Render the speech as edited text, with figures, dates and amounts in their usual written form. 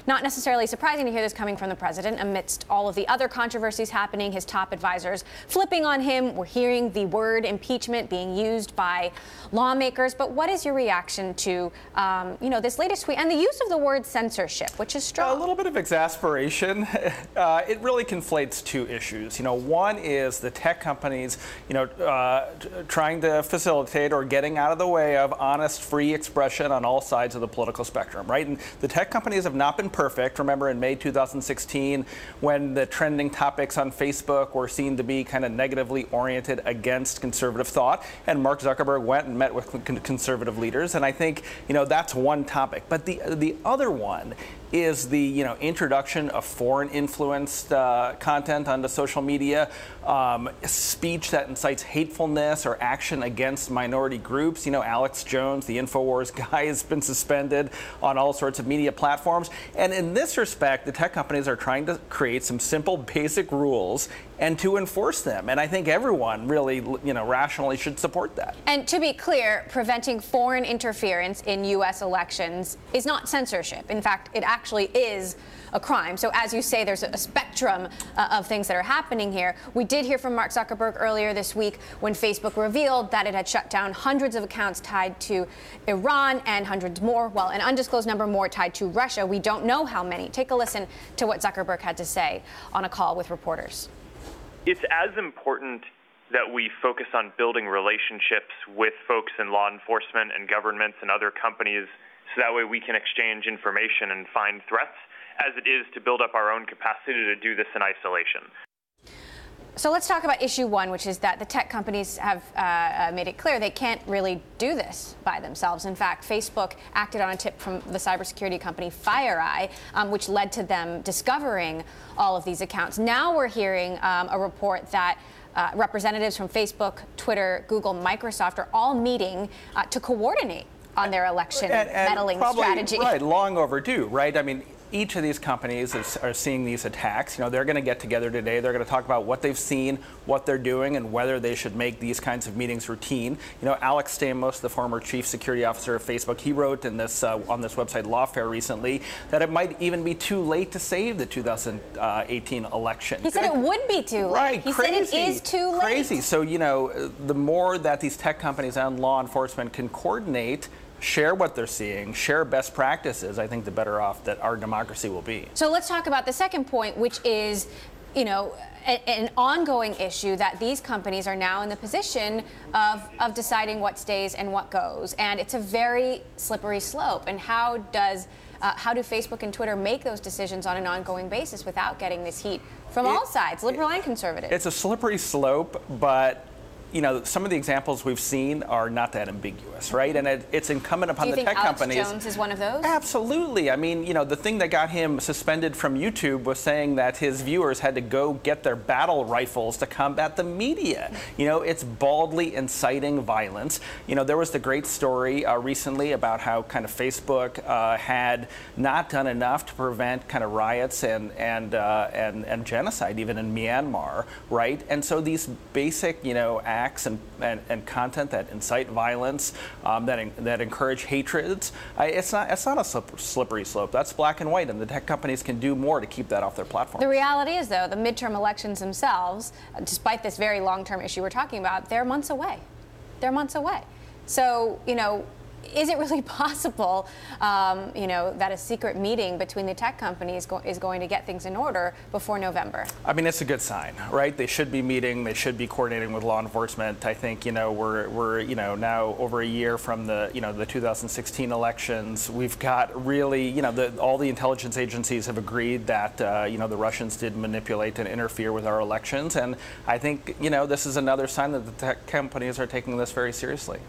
Not necessarily surprising to hear this coming from the president amidst all of the other controversies happening, his top advisors flipping on him. We're hearing the word impeachment being used by lawmakers. But what is your reaction to, this latest tweet and the use of the word censorship, which is strong? A little bit of exasperation. It really conflates two issues. One is the tech companies, trying to facilitate or getting out of the way of honest, free expression on all sides of the political spectrum, right? And the tech companies have not been perfect. Remember in May 2016 when the trending topics on Facebook were seen to be kind of negatively oriented against conservative thought, and Mark Zuckerberg went and met with conservative leaders, and I think that's one topic. But the other one is the introduction of foreign influenced content onto social media, speech that incites hatefulness or action against minority groups. Alex Jones, the InfoWars guy, has been suspended on all sorts of media platforms. And in this respect, the tech companies are trying to create some simple, basic rules and to enforce them. And I think everyone really, rationally should support that. And to be clear, preventing foreign interference in U.S. elections is not censorship. In fact, it actually is a crime. So as you say, there's a spectrum of things that are happening here. We did hear from Mark Zuckerberg earlier this week when Facebook revealed that it had shut down hundreds of accounts tied to Iran and hundreds more, well, an undisclosed number more tied to Russia. We don't know how many. Take a listen to what Zuckerberg had to say on a call with reporters. It's as important that we focus on building relationships with folks in law enforcement and governments and other companies so that way we can exchange information and find threats as it is to build up our own capacity to do this in isolation. So let's talk about issue one, which is that the tech companies have made it clear they can't really do this by themselves. In fact, Facebook acted on a tip from the cybersecurity company FireEye, which led to them discovering all of these accounts. Now we're hearing a report that representatives from Facebook, Twitter, Google, Microsoft are all meeting to coordinate on their election meddling strategy. Right, long overdue, right? I mean, each of these companies are seeing these attacks. They're going to get together today. They're going to talk about what they've seen, what they're doing, and whether they should make these kinds of meetings routine. Alex Stamos, the former chief security officer of Facebook, he wrote in this on this website Lawfare recently that it might even be too late to save the 2018 election. He said it would be too late. Right, he crazy, said it is too late. Crazy. So, the more that these tech companies and law enforcement can coordinate, share what they're seeing, share best practices, I think the better off that our democracy will be. So let's talk about the second point, which is, an ongoing issue that these companies are now in the position of deciding what stays and what goes. And it's a very slippery slope. And how do Facebook and Twitter make those decisions on an ongoing basis without getting this heat from all sides, liberal and conservative? It's a slippery slope, but some of the examples we've seen are not that ambiguous, right? And it's incumbent upon the tech companies. Do you think Alex Jones is one of those? Absolutely. I mean, the thing that got him suspended from YouTube was saying that his viewers had to go get their battle rifles to combat the media. It's baldly inciting violence. There was the great story recently about how kind of Facebook had not done enough to prevent kind of riots and genocide even in Myanmar, right? And so these basic, acts and content that incite violence, that encourage hatreds, it's not a slippery slope. That's black and white, and the tech companies can do more to keep that off their platform. The reality is, though, the midterm elections themselves, despite this very long-term issue we're talking about, they're months away. They're months away. So, is it really possible, that a secret meeting between the tech companies is going to get things in order before November? I mean, it's a good sign, right? They should be meeting. They should be coordinating with law enforcement. I think, we're now over a year from the 2016 elections. We've got really, all the intelligence agencies have agreed that, the Russians did manipulate and interfere with our elections. And I think, this is another sign that the tech companies are taking this very seriously.